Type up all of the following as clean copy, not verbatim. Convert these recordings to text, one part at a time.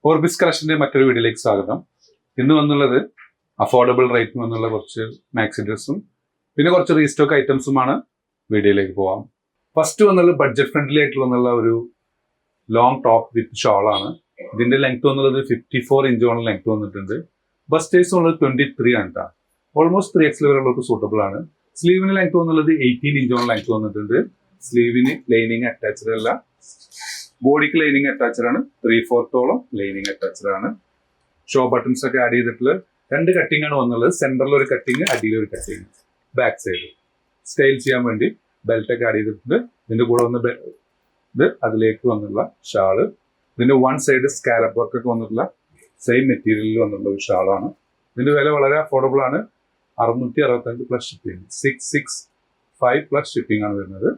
Orbis കളക്ഷന്റെ മറ്റൊരു വീഡിയോയിലേക്ക് സ്വാഗതം. ഇന്ന് വന്നുള്ളത് അഫോർഡബിൾ റേറ്റിൽ വന്നുള്ള കുറച്ച് മാക്സി ഡ്രസ്സും പിന്നെ കുറച്ച് റീസ്റ്റോക്ക് ഐറ്റംസുമാണ്. വീഡിയോയിലേക്ക് പോവാം. ഫസ്റ്റ് വന്നുള്ളത് ബഡ്ജറ്റ് ഫ്രണ്ട്ലി ആയിട്ട് വന്നുള്ള ഒരു ലോങ് ടോപ്പ് വിത്ത് ഷോളാണ്. ഇതിന്റെ ലെങ്ത് വന്നുള്ളത് 54 ഇഞ്ചോളം ലെങ്ത് വന്നിട്ടുണ്ട്. ബസ്റ്റേഴ്സ് വന്നുള്ളത് 23 ആണ് കേട്ടോ. ഓൾമോസ്റ്റ് 3X വരെയുള്ളവർക്ക് സൂട്ടബിൾ ആണ്. സ്ലീവിന് ലെങ്ത് വന്നുള്ളത് 18 ഇഞ്ചോളം ലെങ്ത് വന്നിട്ടുണ്ട്. സ്ലീവിന് ലൈനിങ് അറ്റാച്ച്ഡ് അല്ല, ബോഡിക്ക് ലൈനിങ് അറ്റാച്ച്ഡ് ആണ്. 3/4 ലൈനിങ് അറ്റാച്ച്ഡ് ആണ്. ഷോ ബട്ടൺസ് ഒക്കെ ആഡ് ചെയ്തിട്ടുള്ള 2 കട്ടിംഗ് ആണ് വന്നുള്ളത്. സെന്ററിൽ ഒരു കട്ടിങ്, അടിയിൽ ഒരു കട്ടിങ്. ബാക്ക് സൈഡ് സ്റ്റൈൽ ചെയ്യാൻ വേണ്ടി ബെൽറ്റ് ഒക്കെ ആഡ് ചെയ്തിട്ടുണ്ട്. ഇതിന്റെ കൂടെ വന്ന ഇത് അതിലേക്ക് വന്നുള്ള ഷാള്. ഇതിന്റെ വൺ സൈഡ് സ്കാലപ്പ് വർക്ക് ഒക്കെ വന്നിട്ടുള്ള സെയിം മെറ്റീരിയലിൽ വന്നിട്ടുള്ള ഒരു ഷാളാണ്. ഇതിന്റെ വില വളരെ അഫോർഡബിൾ ആണ്. 665 പ്ലസ് ഷിപ്പിംഗ്, 665 പ്ലസ് ഷിപ്പിംഗ് ആണ് വരുന്നത്.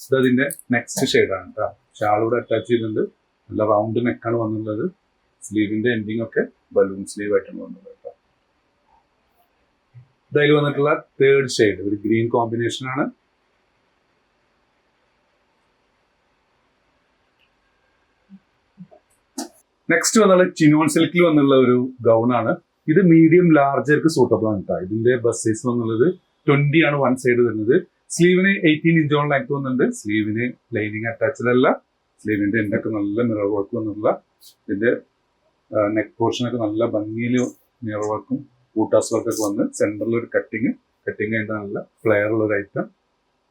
ഇത് അതിന്റെ നെക്സ്റ്റ് ഷെയ്ഡാണ് കേട്ടോ. ഷാളൂടെ അറ്റാച്ച് ചെയ്യുന്നുണ്ട്. നല്ല റൗണ്ട് നെക്കാണ് വന്നിട്ടുള്ളത്. സ്ലീവിന്റെ എൻഡിങ് ഒക്കെ ബലൂൺ സ്ലീവ് ആയിട്ടാണ് വന്നത് കേട്ടോ. ഇതിൽ വന്നിട്ടുള്ള തേർഡ് ഷെയ്ഡ് ഒരു ഗ്രീൻ കോമ്പിനേഷൻ ആണ്. നെക്സ്റ്റ് വന്നുള്ള ചിനോൺ സിൽക്കിൽ വന്നുള്ള ഒരു ഗൗൺ ആണ്. ഇത് മീഡിയം ലാർജർക്ക് സൂട്ടബിൾ ആണ് കേട്ടോ. ഇതിന്റെ ബസ് സൈസ് വന്നുള്ളത് 20 ആണ് വൺ സൈഡ് വരുന്നത്. സ്ലീവിന് 18 ഇഞ്ചോളം ലെങ്ത് വന്നിട്ടുണ്ട്. സ്ലീവിന് ലൈനിങ് അറ്റാച്ച്ഡ് അല്ല. സ്ലീവിന്റെ എൻഡൊക്കെ നല്ല മിറർ വർക്ക് വന്നിട്ടുള്ള, ഇതിന്റെ നെക്ക് പോർഷൻ ഒക്കെ നല്ല ഭംഗിയിൽ മിറർ വർക്കും കൂട്ടാസ് വർക്കൊക്കെ വന്ന് സെന്ററിൽ ഒരു കട്ടിങ് ആയിട്ട് നല്ല ഫ്ലെയർ ഉള്ള ഒരു ഐറ്റം.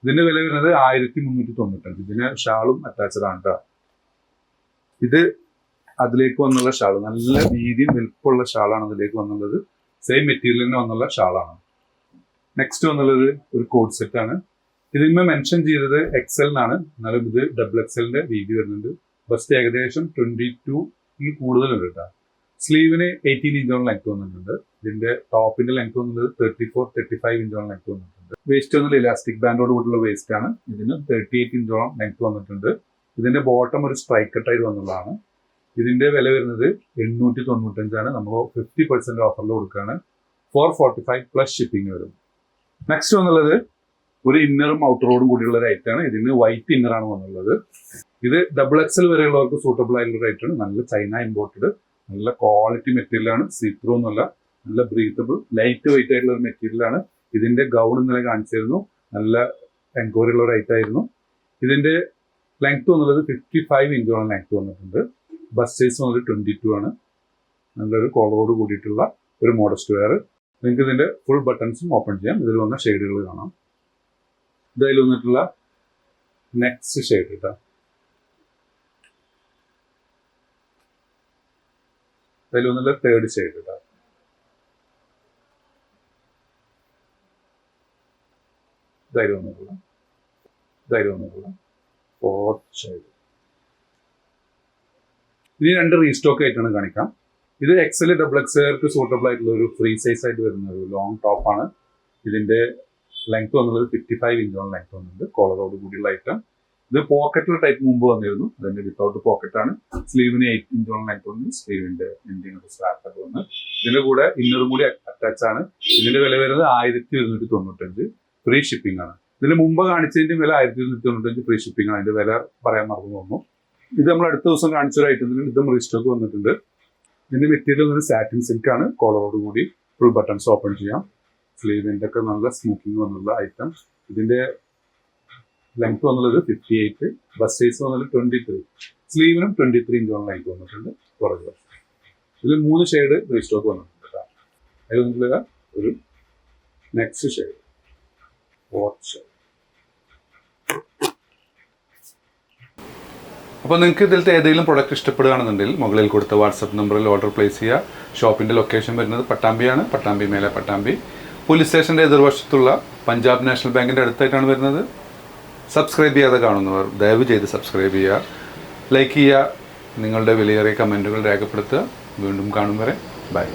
ഇതിന്റെ വില വരുന്നത് 1395. ഇതിന് ഷാളും അറ്റാച്ച്ഡ് ആണ് കേട്ടോ. ഇത് അതിലേക്ക് വന്നുള്ള ഷാള് നല്ല വീതിയും വലുപ്പമുള്ള ഷാളാണ് അതിലേക്ക് വന്നുള്ളത്. സെയിം മെറ്റീരിയലിന് വന്നുള്ള ഷാളാണ്. നെക്സ്റ്റ് വന്നുള്ളത് ഒരു കോഡ് സെറ്റ് ആണ്. ഇതിന്മേ മെൻഷൻ ചെയ്തത് XL എന്നാണ്, എന്നാലും ഇത് XXLന്റെ വീതി വരുന്നുണ്ട്. ബസ്റ്റ് ഏകദേശം 22 കൂടുതലുണ്ട് കേട്ടോ. സ്ലീവിന് 18 ഇഞ്ചോളം ലെങ്ത് വന്നിട്ടുണ്ട്. ഇതിന്റെ ടോപ്പിന്റെ ലെങ്ത് വന്നത് 34-35 ഇഞ്ചോളം ലെങ്ത് വന്നിട്ടുണ്ട്. വേസ്റ്റ് വന്നുള്ള ഇലാസ്റ്റിക് ബാൻഡോട് കൂടിയുള്ള വേസ്റ്റ് ആണ്. ഇതിന് 38 ഇഞ്ചോളം ലെങ്ത് വന്നിട്ടുണ്ട്. ഇതിന്റെ ബോട്ടം ഒരു സ്ട്രൈക്ക് കട്ടായിട്ട് വന്നുള്ളതാണ്. ഇതിന്റെ വില വരുന്നത് 895 ആണ്. നമ്മൾ 50% ഓഫറിൽ കൊടുക്കുകയാണ്. 445 പ്ലസ് ഷിപ്പിംഗ് വരും. നെക്സ്റ്റ് വന്നുള്ളത് ഒരു ഇന്നറും ഔട്ടറോടും കൂടിയുള്ള ഒരു ഐറ്റാണ്. ഇതിന് വൈറ്റ് ഇന്നറാണ് വന്നുള്ളത്. ഇത് XXL വരെയുള്ളവർക്ക് സൂട്ടബിൾ ആയിട്ടുള്ള ഐറ്റാണ്. നല്ല ചൈന ഇമ്പോർട്ടഡ്, നല്ല ക്വാളിറ്റി മെറ്റീരിയലാണ്. സീത്രൂ എന്നല്ല, നല്ല ബ്രീത്തബിൾ ലൈറ്റ് വെയിറ്റ് ആയിട്ടുള്ള ഒരു മെറ്റീരിയലാണ്. ഇതിന്റെ ഗൗൺ ഇന്നലെ കാണിച്ചിരുന്നു. നല്ല എൻക്വയറി ഉള്ള ഒരു ഐറ്റായിരുന്നു. ഇതിന്റെ ലെങ്ത് വന്നുള്ളത് 55 ഇഞ്ചോളം ലെങ്ത് വന്നിട്ടുണ്ട്. ബസ് സൈസ് വന്നത് 22 ആണ്. നല്ലൊരു കോളറോട് കൂടിയിട്ടുള്ള ഒരു മോഡസ്റ്റ് വെയർ. നിങ്ങൾക്ക് ഇതിന്റെ ഫുൾ ബട്ടൺസും ഓപ്പൺ ചെയ്യാം. ഇതിൽ വന്ന ഷെയ്ഡുകൾ കാണാം. ഇതിൽ വന്നിട്ടുള്ള നെക്സ്റ്റ് ഷെയ്ഡ് കേട്ടോ. ഇതിൽ വന്നിട്ടുള്ള തേർഡ് ഷെയ്ഡ് കേട്ടോ. ഇതിൽ വന്നിട്ടുള്ള ഫോർത്ത് ഷെയ്ഡ്. ഇനി 2 റീസ്റ്റോക്ക് ആയിട്ടാണ് കാണിക്കാം. ഇത് XL XXLക്ക് സൂട്ടബിൾ ആയിട്ടുള്ള ഒരു ഫ്രീ സൈസ് ആയിട്ട് വരുന്ന ഒരു ലോങ് ടോപ്പാണ്. ഇതിന്റെ ലെങ്ത് വന്നുള്ളത് 55 ഇഞ്ചോളം ലെങ്ത് വന്നിട്ടുണ്ട്. കോളറോട് കൂടിയുള്ള ഐറ്റം. ഇത് പോക്കറ്റിൽ ടൈപ്പ് മുമ്പ് വന്നിരുന്നു. അതിന്റെ വിത്തൗട്ട് പോക്കറ്റാണ്. സ്ലീവിന് 8 ഇഞ്ചോളം ലെങ്ത് വന്നു. സ്ലീവിന്റെ എൻഡിങ് സ്ട്രാപ്പ് ഒക്കെ വന്ന് ഇതിന്റെ കൂടെ ഇന്നറും കൂടി അറ്റാച്ച് ആണ്. ഇതിന്റെ വില വരുന്നത് 1295 ഫ്രീ ഷിപ്പിംഗ് ആണ്. ഇതിന് മുമ്പ് കാണിച്ചതിന്റെ വില 1295 ഫ്രീ ഷിപ്പിംഗ് ആണ്. അതിന്റെ വില പറയാൻ മറന്നു തോന്നുന്നു. ഇത് നമ്മൾ അടുത്ത ദിവസം കാണിച്ചൊരു ഐറ്റത്തിന് ഇതും റീസ്റ്റോക്ക് വന്നിട്ടുണ്ട്. ഇതിന്റെ മെറ്റീരിയൽ വന്നത് സാറ്റിൻ സിൽക്ക് ആണ്. കോളറോട് കൂടി ഫുൾ ബട്ടൺസ് ഓപ്പൺ ചെയ്യാം. സ്ലീവിന്റെ ഒക്കെ നല്ല സ്മൂക്കിംഗ് വന്നുള്ള ഐറ്റം. ഇതിന്റെ ലെങ്ത് വന്നുള്ളത് 58. ബസ് സൈസ് വന്നത് 23. സ്ലീവിനും 23 ഇഞ്ചോളം ലെങ്ത് വന്നിട്ടുണ്ട്. കുറവ് ഇതിൽ 3 ഷെയ്ഡ് റീസ്റ്റോക്ക് വന്നിട്ടുണ്ട് കേട്ടോ. അതിൽ വന്നിട്ടുള്ള ഒരു നെക്സ്റ്റ് ഷെയ്ഡ്, ഫോർത്ത് ഷെയ്ഡ്. അപ്പോൾ നിങ്ങൾക്ക് ഇതിലത്തെ ഏതെങ്കിലും പ്രൊഡക്റ്റ് ഇഷ്ടപ്പെടുകയാണെന്നുണ്ടെങ്കിൽ മുകളിൽ കൊടുത്ത വാട്സപ്പ് നമ്പറിൽ ഓർഡർ പ്ലേസ് ചെയ്യുക. ഷോപ്പിൻ്റെ ലൊക്കേഷൻ വരുന്നത് പട്ടാമ്പിയാണ്. പട്ടാമ്പി മേലെ പട്ടാമ്പി പോലീസ് സ്റ്റേഷൻ്റെ എതിർവശത്തുള്ള പഞ്ചാബ് നാഷണൽ ബാങ്കിൻ്റെ അടുത്തായിട്ടാണ് വരുന്നത്. സബ്സ്ക്രൈബ് ചെയ്യാതെ കാണുന്നവർ ദയവ് ചെയ്ത് സബ്സ്ക്രൈബ് ചെയ്യുക, ലൈക്ക് ചെയ്യുക, നിങ്ങളുടെ വിലയേറിയ കമൻറ്റുകൾ രേഖപ്പെടുത്തുക. വീണ്ടും കാണും വരെ ബൈ.